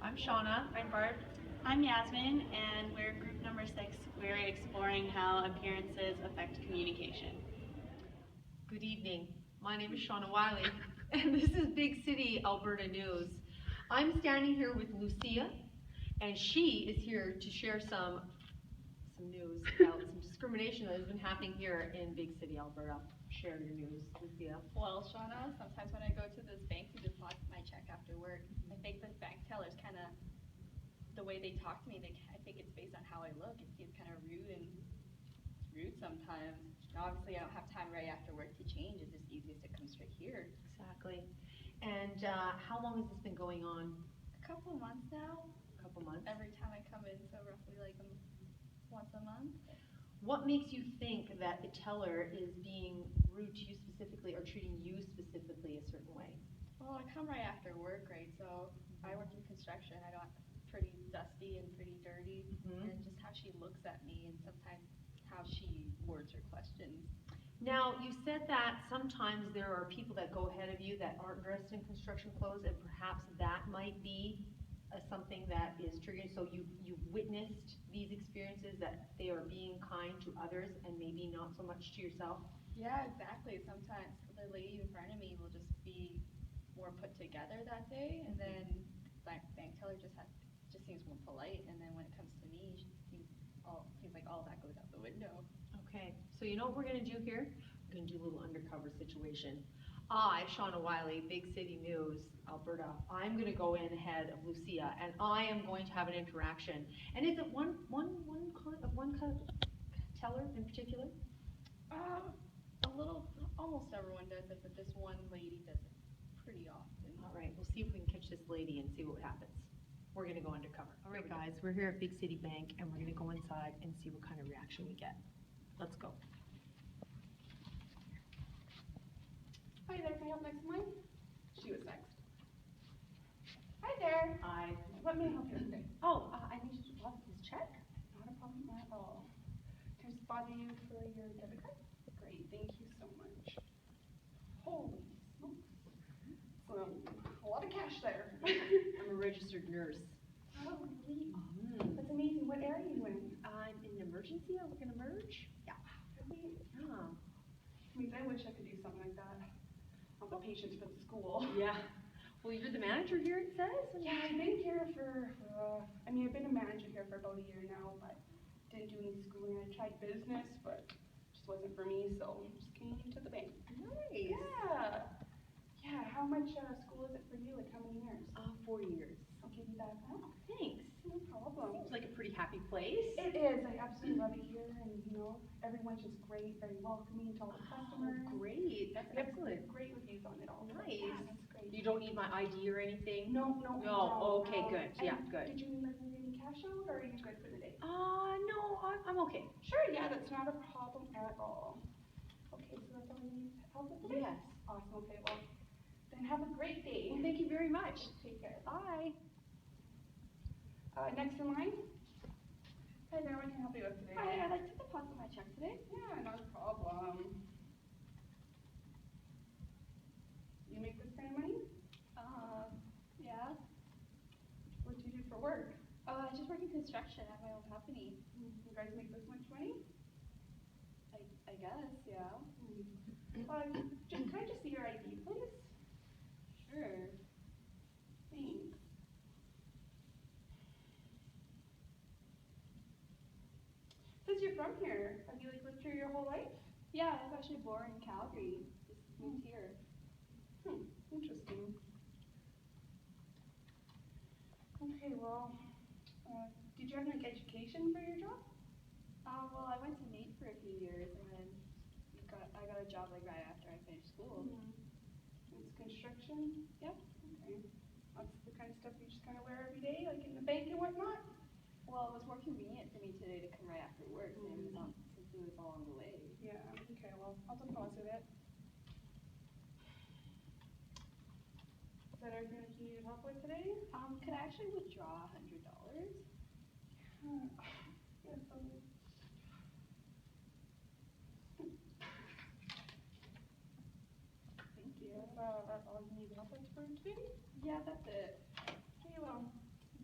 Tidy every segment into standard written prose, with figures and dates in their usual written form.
I'm Shauna. I'm Barb. I'm Yasmin, and we're group number 6. We're exploring how appearances affect communication. Good evening. My name is Shauna Wiley, and this is Big City, Alberta News. I'm standing here with Lucia, and she is here to share some news about some discrimination that has been happening here in Big City, Alberta. Share your news, Lucia. Well, Shauna, sometimes when I go to this bank to deposit my check after work, I think the bank tellers kind of, the way they talk to me, I think it's based on how I look. It seems kind of rude and rude sometimes. Now, obviously, I don't have time right after work to change. It's just easiest to come straight here. Exactly. And how long has this been going on? A couple months now. A couple months? Every time I come in, so roughly like once a month. What makes you think that the teller is being rude to you specifically or treating you specifically a certain way? Well, I come right after work, right? So I work in construction. I don't pretty dusty and pretty dirty, and just how she looks at me and sometimes how she words her questions. Now, you said that sometimes there are people that go ahead of you that aren't dressed in construction clothes, and perhaps that might be something that is triggering. So you've witnessed these experiences that they are being kind to others and maybe not so much to yourself? Yeah, exactly. Sometimes the lady in front of me will just be more put together that day, and then bank teller just seems more polite, and then when it comes to me, seems like all that goes out the window. Okay, so you know what we're gonna do here? We're gonna do a little undercover situation. I, Shauna Wiley, Big City News, Alberta, I'm gonna go in ahead of Lucia, and I am going to have an interaction. And is it one kind of teller in particular? A little, almost everyone does it, but this one lady does it pretty often. All right, we'll see if we can catch this lady and see what happens. We're gonna go undercover. All right, guys, we're here at Big City Bank, and we're gonna go inside and see what kind of reaction we get. Let's go. Hi there, can I help next in line? She was next. Hi there. Hi. What may I help you with today? Oh, I need to deposit this check. Not a problem at all. Can I just bother you for your debit card? Great, thank you so much. Holy smokes. A lot of cash there. I'm a registered nurse. Oh, really? That's amazing. What area are you in? I'm in an emergency. I work in Emerge. Yeah. Really? Yeah. I mean, I wish I could do something like that. On the patients for the school. Yeah. Well, you're the manager here, it says? Yeah, I've been here for, I've been a manager here for about a year now, but didn't do any schooling. I tried business, but just wasn't for me, so just came to the bank. Nice. Yeah. Yeah, how much school is it for you? Like how many years? 4 years. I'll give you that back. Thanks. No problem. Seems like a pretty happy place. It is. I absolutely love it here, and everyone's just great, very welcoming to all the customers. Oh, great. That's excellent. Great reviews on it all. Nice. Yeah, that's great. You don't need my ID or anything? No. No. Okay, good. Yeah, good. Did you need any cash out, or are you good for the day? No, I'm okay. Sure, yeah, that's not a problem at all. Okay, so that's all you need help with today? Yes. Awesome, okay, well, then have a great day. Well, thank you very much. Take care. Bye. Next in line. Hi there, what can I help you with today? Hi, I'd like to deposit my check today. Yeah, not a problem. You make this kind of money? Yeah. What do you do for work? I just work in construction at my own company. You guys make this much money? I guess, yeah. Can I just see your ID, please? Sure. Thanks. Since you're from here, have you lived here your whole life? Yeah, I was actually born in Calgary. Just moved here. Interesting. Okay, well, did you have like education for your job? Well, I went to NAIT for a few years, and then I got a job like right after I finished school. It's construction? Yep. Okay. That's the kind of stuff you just kind of wear every day, like in the bank and whatnot? Well, it was more convenient for me today to come right after work, since it was along the way. Yeah, okay, well, I'll deposit it. Is that everything that you needed help with today? Could I actually withdraw $100? Yes, Thank you. that's all you need help with for today? Yeah, that's it. Okay, well,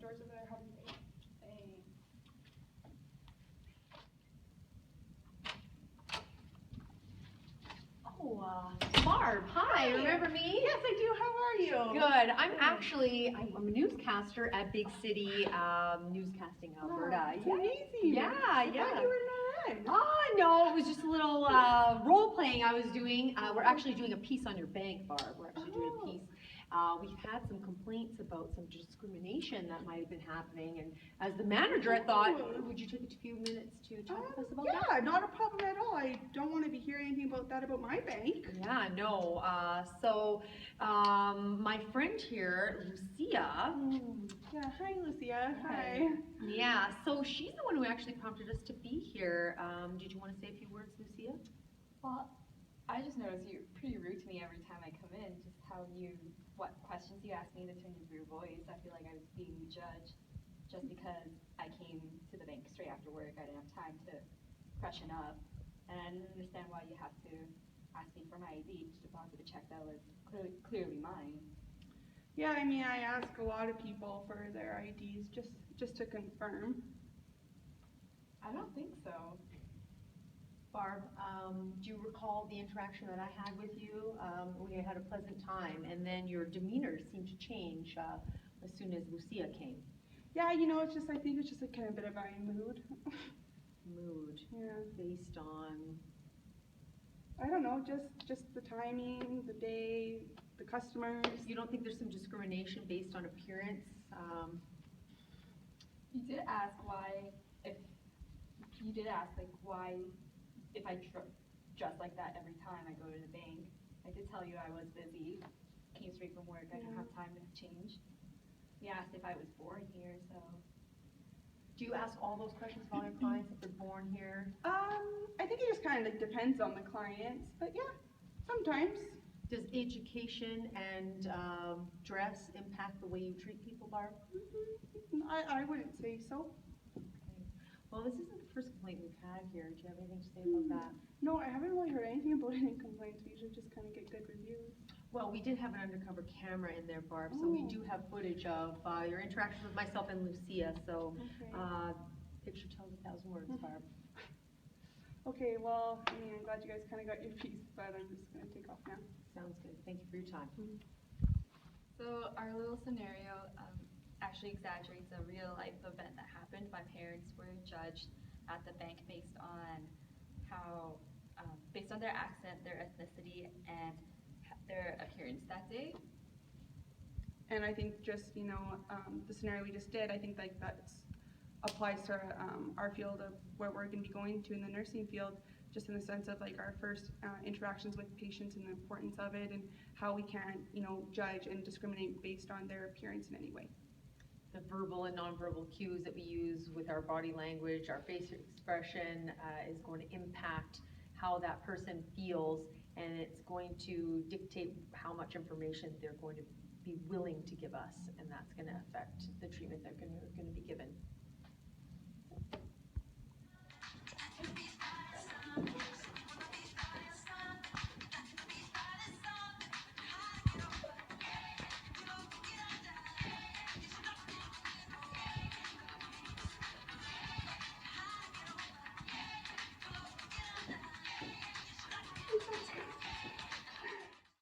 Doors over there, how do you say? Thanks. Oh, Barb, hi, remember me? Yes, I do. How are you? Good. I'm a newscaster at Big City Newscasting Alberta. That's Yeah. amazing. Yeah, I yeah. thought you were in RN. No, it was just a little role playing I was doing. We're actually doing a piece on your bank, Barb. We're actually doing a piece. We've had some complaints about some discrimination that might have been happening, and as the manager, I thought, would you take a few minutes to talk with us about that? Yeah, not a problem at all. I don't want to be hearing anything about that about my bank. Yeah, no. My friend here, Lucia. Yeah, hi, Lucia. Hi. Yeah, so she's the one who actually prompted us to be here. Did you want to say a few words, Lucia? Well, I just noticed you're pretty rude to me every time I come in, just what questions you ask me to turn into your voice. I feel like I was being judged just because I came to the bank straight after work. I didn't have time to freshen up, and I didn't understand why you have to ask me for my ID to deposit a check that was clearly mine. Yeah, I mean, I ask a lot of people for their IDs just to confirm. I don't think so. Barb, do you recall the interaction that I had with you? We had a pleasant time, and then your demeanor seemed to change as soon as Lucia came. Yeah, it's just, I think it's just a kind of bit of a mood. Mood. Yeah. Based on? I don't know, just the timing, the day, the customers. You don't think there's some discrimination based on appearance? You did ask why, if I dress like that every time I go to the bank. I did tell you I was busy, came straight from work, I didn't have time to change. You asked if I was born here, so. Do you ask all those questions about your clients if they're born here? I think it just kind of depends on the clients, but yeah, sometimes. Does education and dress impact the way you treat people, Barb? I wouldn't say so. Well, this isn't the first complaint we've had here. Do you have anything to say about that? No, I haven't really heard anything about any complaints. We usually just kind of get good reviews. Well, we did have an undercover camera in there, Barb, so we do have footage of your interactions with myself and Lucia, so picture tells 1,000 words, Barb. Okay, well, I mean, I'm glad you guys kind of got your piece, but I'm just going to take off now. Sounds good. Thank you for your time. So our little scenario actually exaggerates a real life event that happened. My parents were judged at the bank based on based on their accent, their ethnicity, and their appearance that day. And I think just, the scenario we just did, I think like that applies to our field of where we're going to be going to in the nursing field, just in the sense of like our first interactions with patients and the importance of it and how we can't, judge and discriminate based on their appearance in any way. The verbal and nonverbal cues that we use with our body language, our face expression is going to impact how that person feels, and it's going to dictate how much information they're going to be willing to give us, and that's going to affect the treatment they're going to be given.